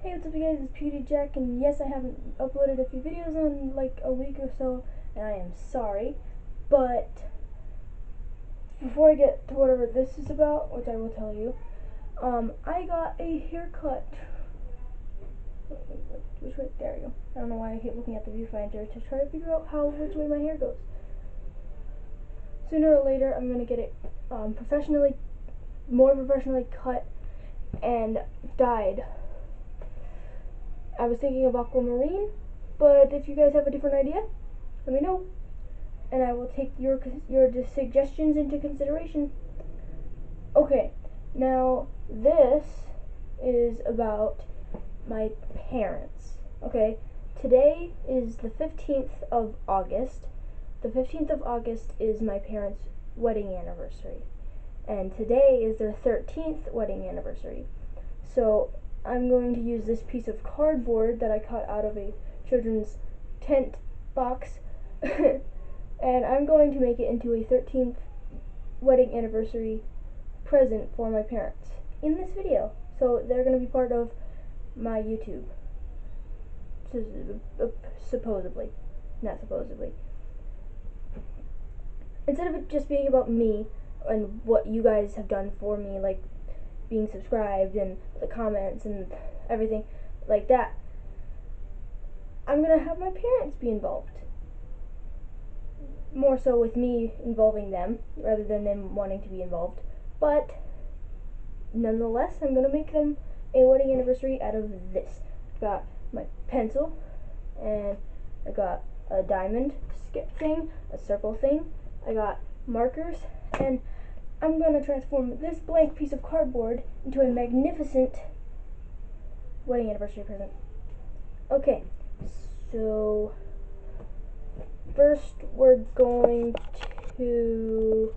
Hey, what's up you guys, it's PewDieJack, and yes, I haven't uploaded a few videos in like a week or so, and I am sorry, but before I get to whatever this is about, which I will tell you, I got a haircut. Which way? There we go. I don't know why I keep looking at the viewfinder to try to figure out which way my hair goes. Sooner or later, I'm gonna get it more professionally cut and dyed. I was thinking of aquamarine, but if you guys have a different idea, let me know, and I will take your suggestions into consideration. Okay, now this is about my parents. Okay, today is the 15th of August. The 15th of August is my parents' wedding anniversary, and today is their 13th wedding anniversary. So I'm going to use this piece of cardboard that I cut out of a children's tent box and I'm going to make it into a 13th wedding anniversary present for my parents in this video. So they're going to be part of my YouTube. Supposedly. Not supposedly. Instead of it just being about me and what you guys have done for me, like being subscribed and the comments and everything like that, I'm gonna have my parents be involved. More so with me involving them rather than them wanting to be involved. But nonetheless, I'm gonna make them a wedding anniversary out of this. I've got my pencil, and I got a diamond skip thing, a circle thing, I got markers, and I'm gonna transform this blank piece of cardboard into a magnificent wedding anniversary present. Okay, so first we're going to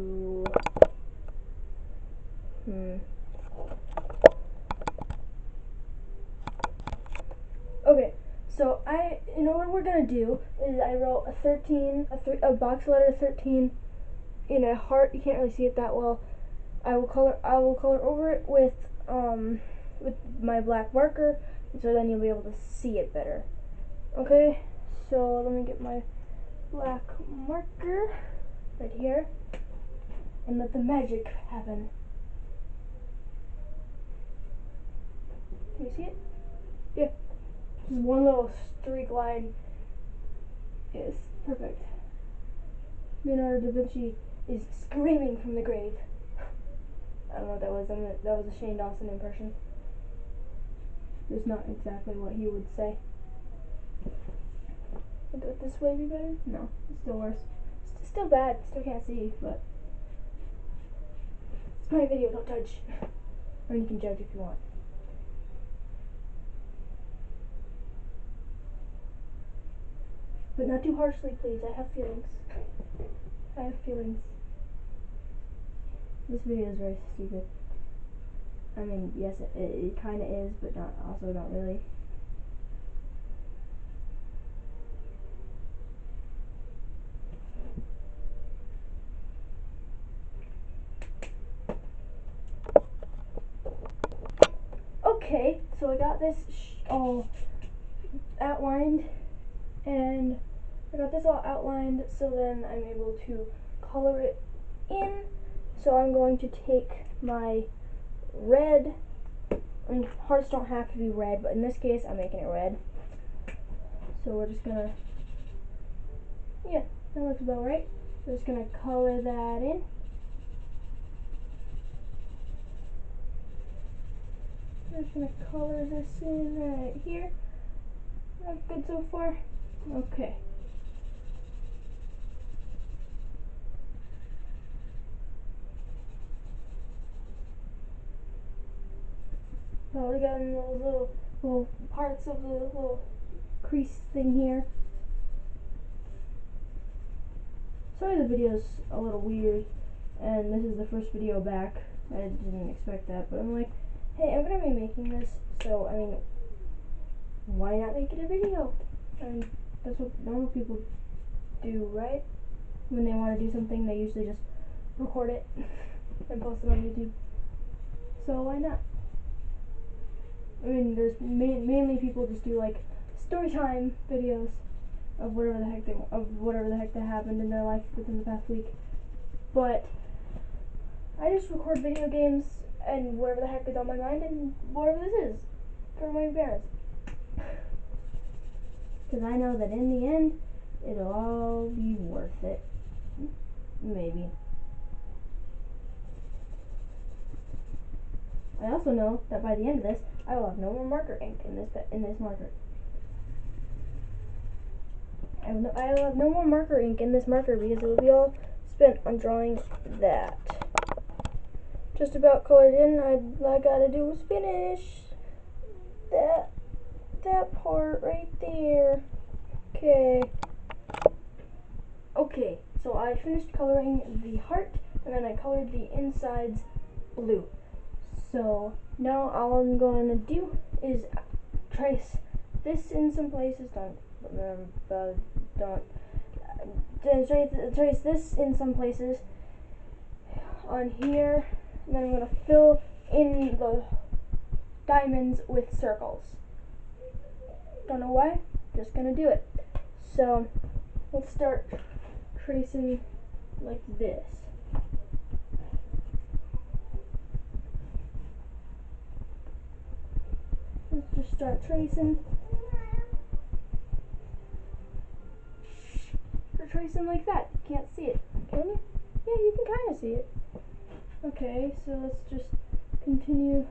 do okay, so what we're gonna do is I wrote a box letter 13 in a heart. You can't really see it that well. I will color over it with my black marker, so then you'll be able to see it better. Okay, so let me get my black marker right here and let the magic happen. Can you see it? Yeah. Just one little streak line is perfect. Leonardo da Vinci is screaming from the grave. I don't know what that was. That was a Shane Dawson impression. It's not exactly what he would say. Would do it this way be better? No, it's still worse. It's still bad. Still can't see, but it's my video. Don't judge. Or you can judge if you want. But not too harshly, please. I have feelings. I have feelings. This video is very stupid. I mean, yes, it kind of is, but also not really. Okay, so I got this all outlined, and so then I'm able to color it in. So I'm going to take my red, I mean, hearts don't have to be red, but in this case I'm making it red. So we're just gonna, yeah, that looks about right. We're just gonna color that in. I'm just gonna color this in right here. That's good so far. Okay. Probably got in those little parts of the little crease thing here. Sorry the video's a little weird, and this is the first video back. I didn't expect that, but I'm like, hey, I'm gonna be making this, so I mean, why not make it a video? And that's what normal people do, right? When they want to do something, they usually just record it. and post it on YouTube. So why not? I mean, there's mainly people just do like story time videos of whatever the heck that happened in their life within the past week. But I just record video games and whatever the heck is on my mind and whatever this is for my parents. Because I know that in the end, it'll all be worth it. Maybe. I also know that by the end of this, I will have no more marker ink in this marker. I will have no more marker ink in this marker because it will be all spent on drawing that. Just about colored in. All I gotta do is finish that part right there. Okay, so I finished coloring the heart, and then I colored the insides blue. So now all I'm going to do is trace this in some places. Trace this in some places on here, and then I'm going to fill in the diamonds with circles. Don't know why, just going to do it. So let's start tracing like this. Let's just start tracing. We're tracing like that. You can't see it, can you? Yeah, you can kind of see it. Okay, so let's just continue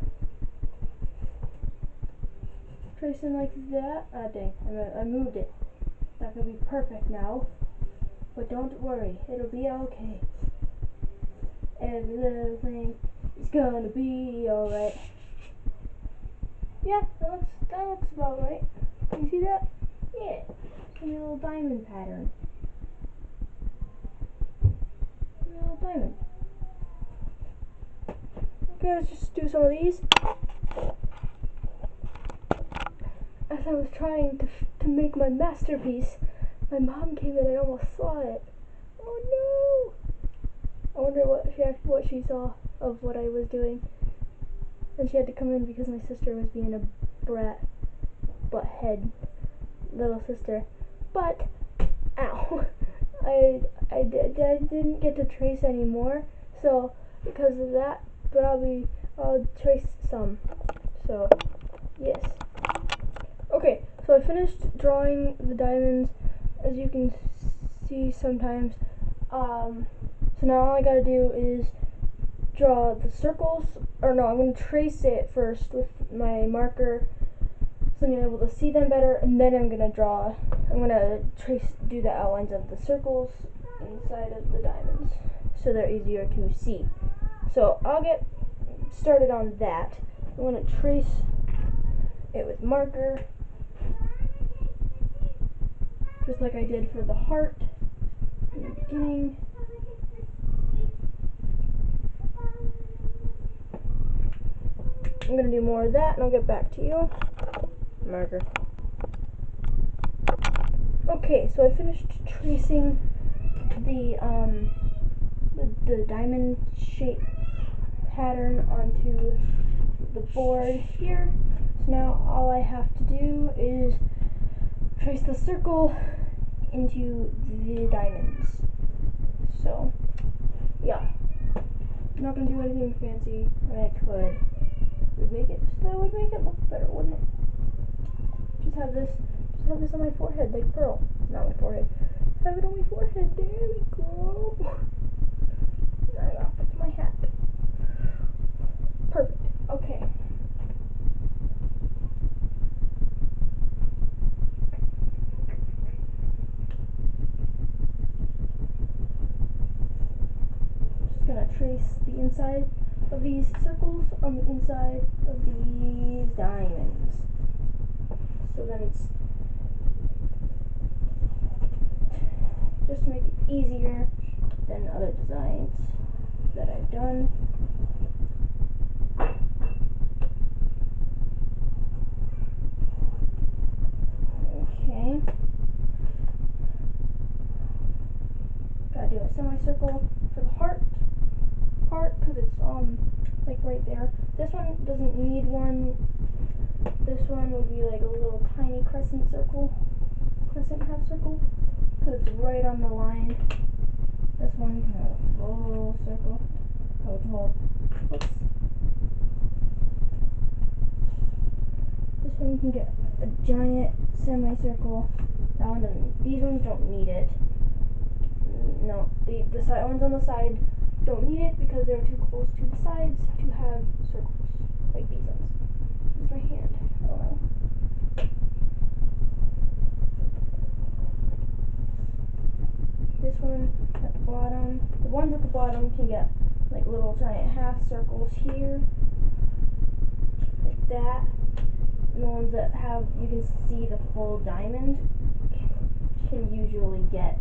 tracing like that. Ah, dang, I moved it. That could be perfect now. But don't worry, it'll be okay. Everything is gonna be alright. Yeah, that looks about right. Can you see that? Yeah, it's a little diamond pattern. A little diamond. Okay, let's just do some of these. As I was trying to make my masterpiece, my mom came in and almost saw it. Oh no! I wonder what she saw of what I was doing. And she had to come in because my sister was being a butthead little sister. But, ow, I didn't get to trace anymore, so because of that, but I'll trace some. So, yes. Okay, so I finished drawing the diamonds, as you can see sometimes. So now all I gotta do is draw the circles, or no, I'm going to trace it first with my marker so you're able to see them better, and then I'm going to do the outlines of the circles inside of the diamonds so they're easier to see. So I'll get started on that. I'm going to trace it with marker, just like I did for the heart in the beginning. I'm going to do more of that, and I'll get back to you. Marker. Okay, so I finished tracing the diamond shape pattern onto the board here. So now all I have to do is trace the circle into the diamonds. So, yeah. I'm not going to do anything fancy. I mean, I could. That would make it look better, wouldn't it? Just have this on my forehead like Pearl. It's not my forehead. Have it on my forehead. There we go. I got it's my hat. Perfect. Okay. Just gonna trace the inside of these circles on the inside of these diamonds. So then it's just to make it easier than other designs that I've done. Okay. Gotta do a semicircle for the heart because it's like right there. This one doesn't need one. This one would be like a little tiny crescent half circle, because it's right on the line. This one can have a full circle. Oops. This one can get a giant semicircle. That one doesn't. These ones don't need it. No, the side ones on the side don't need it because they're too close to the sides to have circles like these ones. Where's my hand? I don't know. This one at the bottom. The ones at the bottom can get like little giant half circles here, like that. And the ones that have, you can see the full diamond, can usually get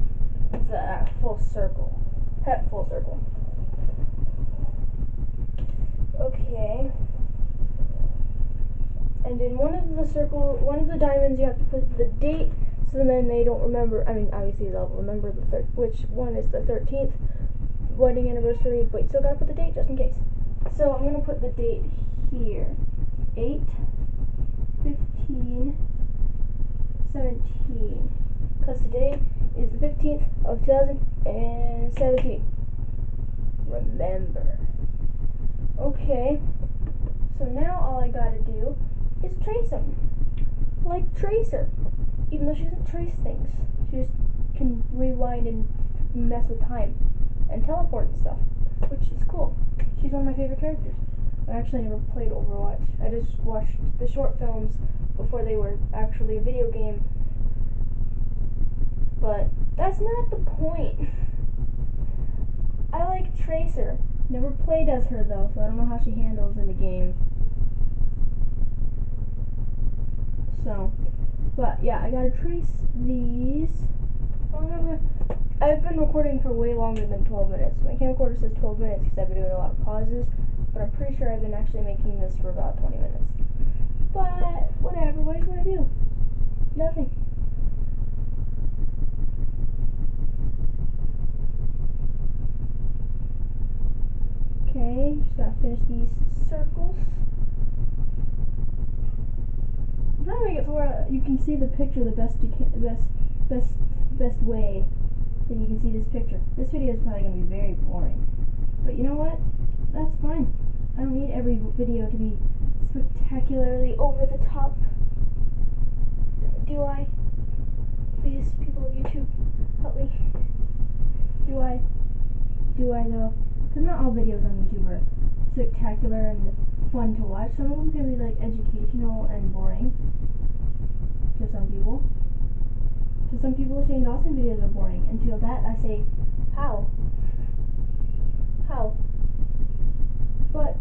the full circle. Full circle. Okay. And in one of the diamonds, you have to put the date, so then they don't remember. I mean, obviously they'll remember which one is the 13th wedding anniversary, but you still gotta put the date just in case. So I'm gonna put the date here, 8/15/17, because today is the 15th of 2017. Remember. Okay. So now all I gotta do is trace them, like Tracer. Even though she doesn't trace things, she just can rewind and mess with time and teleport and stuff, which is cool. She's one of my favorite characters. I actually never played Overwatch. I just watched the short films before they were actually a video game. But that's not the point. I like Tracer. Never played as her though, so I don't know how she handles in the game. So, but yeah, I gotta trace these. I've been recording for way longer than 12 minutes. My camcorder says 12 minutes because I've been doing a lot of pauses, but I'm pretty sure I've been actually making this for about 20 minutes. But whatever, what are you gonna do? Nothing. Okay, just gotta finish these circles. I'm trying to make it so where you can see the picture the best you can, best way that you can see this picture. This video is probably gonna be very boring, but you know what? That's fine. I don't need every video to be spectacularly over the top. Do I? Please, people of YouTube, help me. Do I though? Because not all videos on YouTube are spectacular and fun to watch. Some of them can be like educational and boring to some people. To some people, Shane Dawson videos are boring. And to that, I say, how? How? But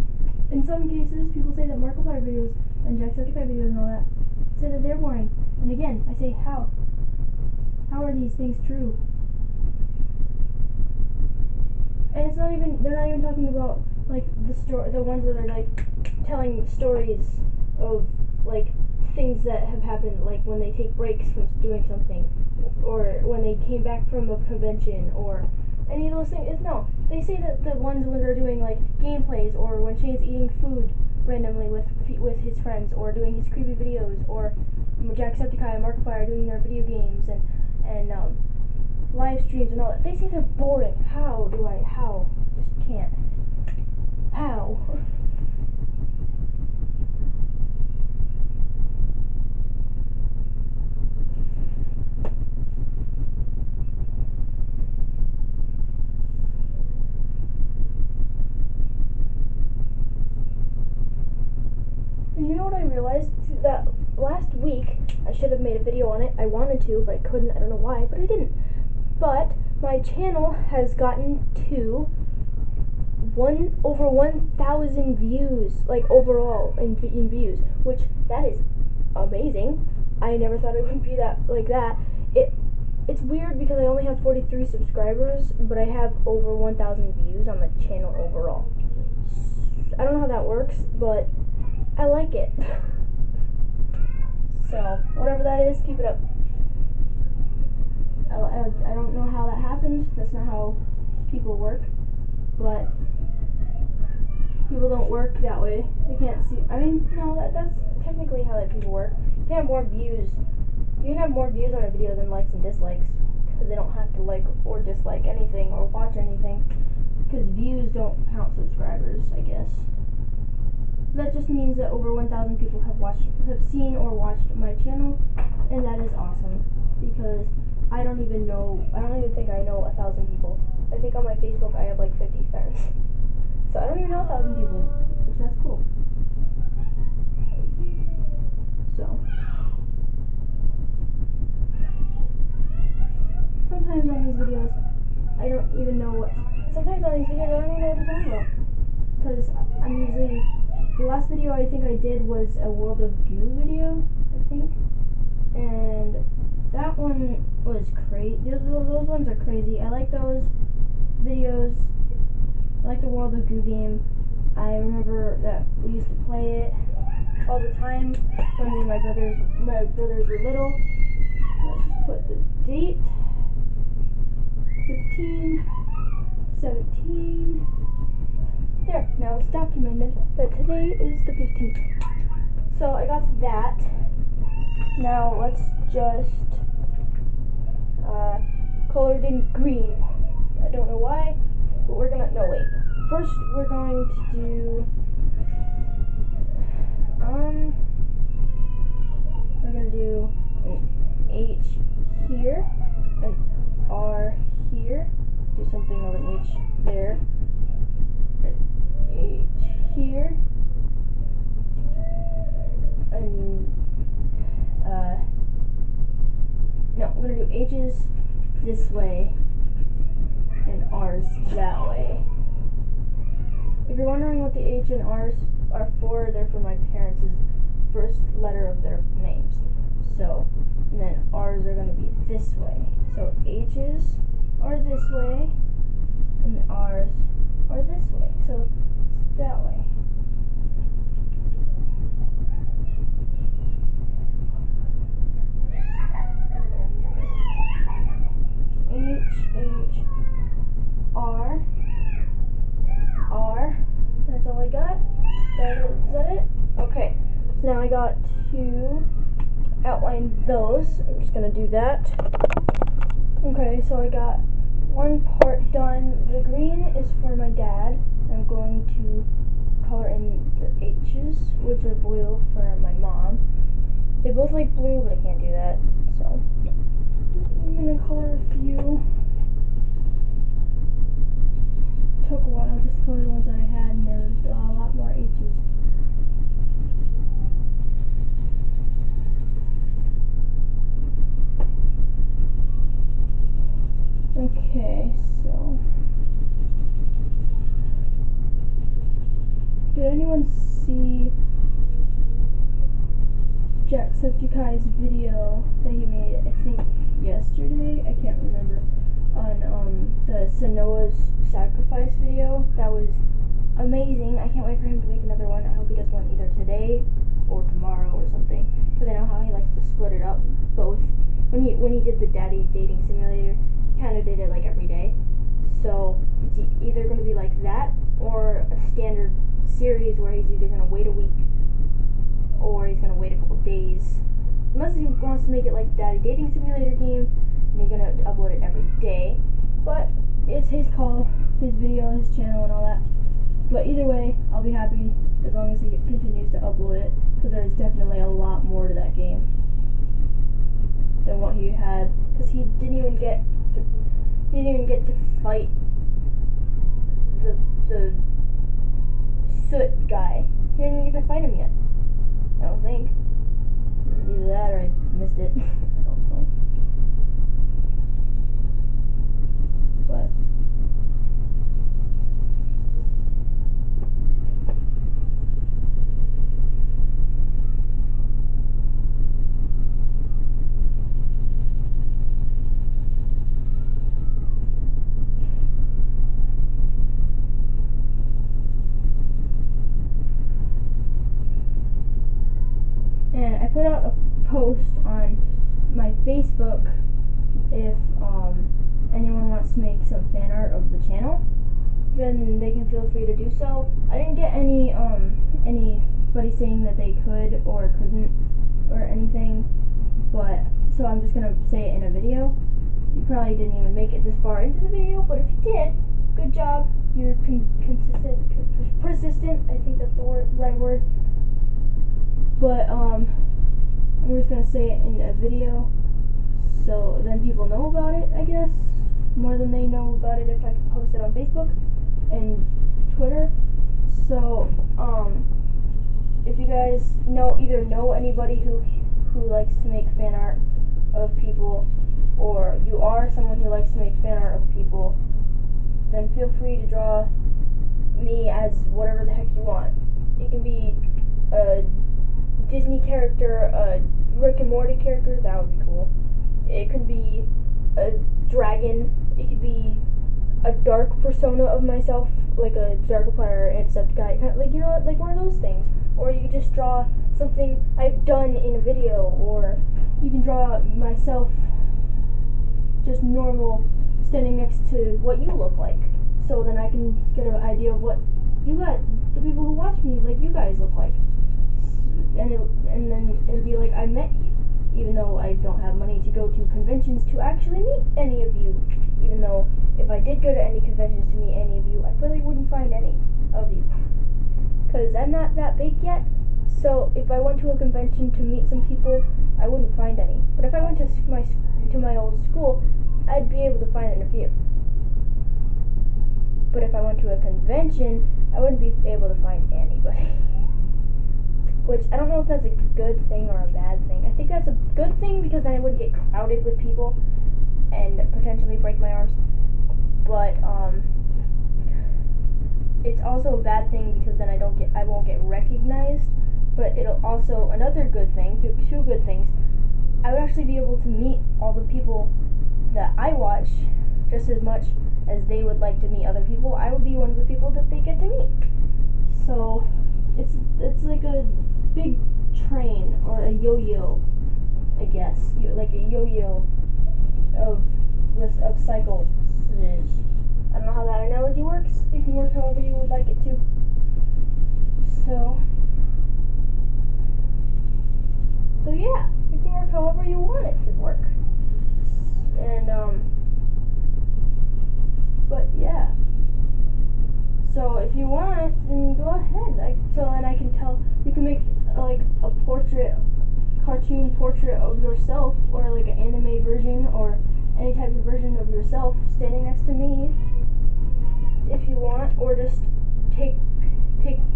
in some cases, people say that Markiplier videos and Jacksepticeye videos and all that say that they're boring. And again, I say, how? How are these things true? And it's not even, they're not even talking about like the ones where they're like telling stories of like things that have happened, like when they take breaks from doing something, or when they came back from a convention, or any of those things. No, they say that the ones when they're doing like gameplays, or when Shane's eating food randomly with his friends, or doing his creepy videos, or Jacksepticeye and Markiplier doing their video games and live streams and all that. They say they're boring. How? Just can't. How? And you know what I realized? That last week, I should have made a video on it. I wanted to, but I couldn't. I don't know why, but I didn't. But my channel has gotten to over 1,000 views, like overall in views, which that is amazing. I never thought it would be that like that. It's weird because I only have 43 subscribers, but I have over 1,000 views on the channel overall. I don't know how that works, but I like it. So whatever that is, keep it up. I don't know how that happened. That's not how people work, but people don't work that way. They can't see. I mean, no, that's technically how that people work. You can have more views. You can have more views on a video than likes and dislikes, because they don't have to like or dislike anything or watch anything. Because views don't count subscribers, I guess. That just means that over 1,000 people have seen or watched my channel, and that is awesome. Because I don't even think I know 1,000 people. I think on my Facebook I have like 50 friends. So I don't even know 1,000 people, which that's cool. So sometimes on these videos I don't even know what to talk about. Because I'm usually, the last video I think I did was a World of Goo video, I think. And that one was crazy. Those ones are crazy. I like those videos. I like the World of Goo game. I remember that we used to play it all the time when me and my brothers were little. Let's just put the date. 15, 17. There, now it's documented that today is the 15th. So I got that. Now let's just color it in green. I don't know why, but we're gonna, no wait. First we're going to do, we're gonna do an H here, an R here, do something with an H there, an H here, and no, I'm gonna do H's this way and R's that way. If you're wondering what the H and R's are for, they're for my parents' first letter of their names. So, and then R's are gonna be this way. So H's are this way, and the R's are this way. So it's that way. H, R, R. That's all I got. Is that it? Okay. So now I got to outline those. I'm just gonna do that. Okay, so I got one part done. The green is for my dad. I'm going to color in the H's, which are blue, for my mom. They both like blue, but I can't do that. So I'm gonna color a few. Took a while just to color the ones that I had, and there's a lot more H's. Okay, so did anyone see Jacksepticeye's video that he made, I think yesterday? I can't remember. On the Sanoa's sacrifice video. That was amazing. I can't wait for him to make another one. I hope he does one either today or tomorrow or something, because I know how he likes to split it up. Both when he did the daddy dating simulator, he kind of did it like every day. So it's either going to be like that or a standard series where he's either going to wait a week or he's going to wait a couple days, unless he wants to make it like daddy dating simulator game and he's going to upload it every day. But it's his call, his video, his channel, and all that. But either way, I'll be happy as long as he continues to upload it, because there's definitely a lot more to that game than what he had. Because he didn't even get to fight the soot guy. He didn't even get to fight him yet. I don't think. Either that or I missed it. I don't know. But and I put out a post on my Facebook if anyone wants to make some fan art of the channel. then they can feel free to do so. I didn't get anybody saying that they could or couldn't or anything, but so I'm just gonna say it in a video. You probably didn't even make it this far into the video, but if you did, good job. You're persistent. I think that's the right word. But I'm just gonna say it in a video, so then people know about it, I guess, more than they know about it if I post it on Facebook and Twitter. So if you guys either know anybody who likes to make fan art of people, or you are someone who likes to make fan art of people, then feel free to draw me as whatever the heck you want. It can be a Disney character, a Rick and Morty character, that would be cool. It could be a dragon, it could be a dark persona of myself, like a Darkiplier, Antisepticeye, kind of like, like one of those things. Or you could just draw something I've done in a video, or you can draw myself just normal, standing next to what you look like, so then I can get an idea of what the people who watch me, like you guys look like, and then it'll be like I met you, even though I don't have money to go to conventions to actually meet any of you, even though if I did go to any conventions to meet any of you, I probably wouldn't find any of you, because I'm not that big yet. So if I went to a convention to meet some people, I wouldn't find any. But if I went to my old school, I'd be able to find a few. But if I went to a convention, I wouldn't be able to find anybody. Which, I don't know if that's a good thing or a bad thing. I think that's a good thing because then I wouldn't get crowded with people and potentially break my arms. But, it's also a bad thing because then I won't get recognized. But it'll also, another good thing, two good things, I would actually be able to meet all the people that I watch just as much as they would like to meet other people. I would be one of the people that they get to meet. So it's like a big train or a yo-yo, I guess. Like a yo-yo of cycles. I don't know how that analogy works. It can work however you would like it to. So yeah, it can work however you want it to work. And but yeah. So if you want, then go ahead. So then I can tell, you can make like a cartoon portrait of yourself, or like an anime version, or any type of version of yourself standing next to me, if you want, or just take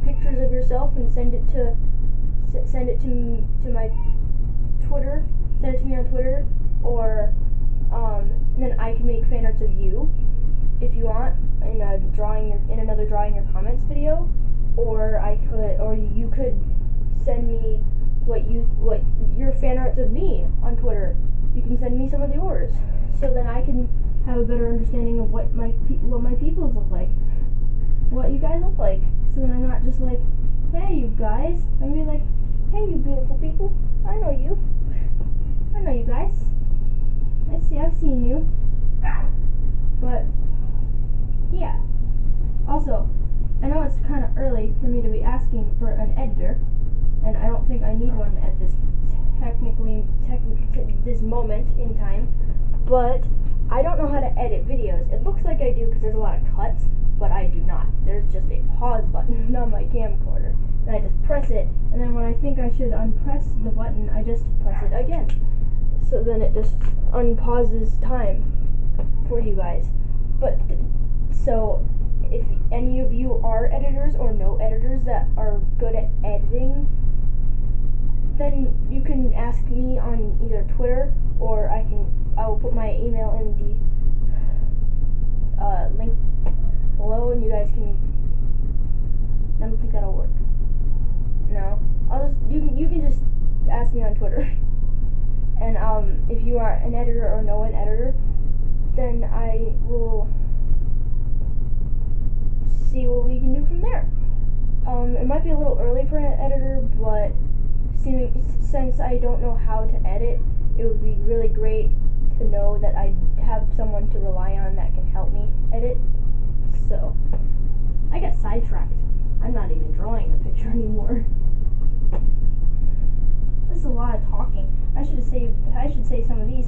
pictures of yourself and send it to my Twitter, send it to me on Twitter, or then I can make fan arts of you if you want in another drawing your comments video, or you could send me what your fan arts of me on Twitter. You can send me some of yours, so then I can have a better understanding of what my people look like, what you guys look like. So then I'm not just like, hey you guys, I'm gonna be like, hey you beautiful people, I know you guys, I've seen you. But yeah, also, I know it's kind of early for me to be asking for an editor, and I don't think I need one at this this moment in time, but I don't know how to edit videos. It looks like I do because there's a lot of cuts, but I do not. There's just a pause button on my camcorder, and I just press it, and then when I think I should unpress the button, I just press it again. So then it just unpauses time for you guys. But so if any of you are editors or know editors that are good at editing, then you can ask me on either Twitter, or I will put my email in the link below, and you guys can. I don't think that'll work. No, you can just ask me on Twitter. And if you are an editor or know an editor, then I will see what we can do from there. It might be a little early for an editor, but since I don't know how to edit, it would be really great to know that I have someone to rely on that can help me edit. So I got sidetracked. I'm not even drawing the picture anymore. This is a lot of talking. I should save some of these.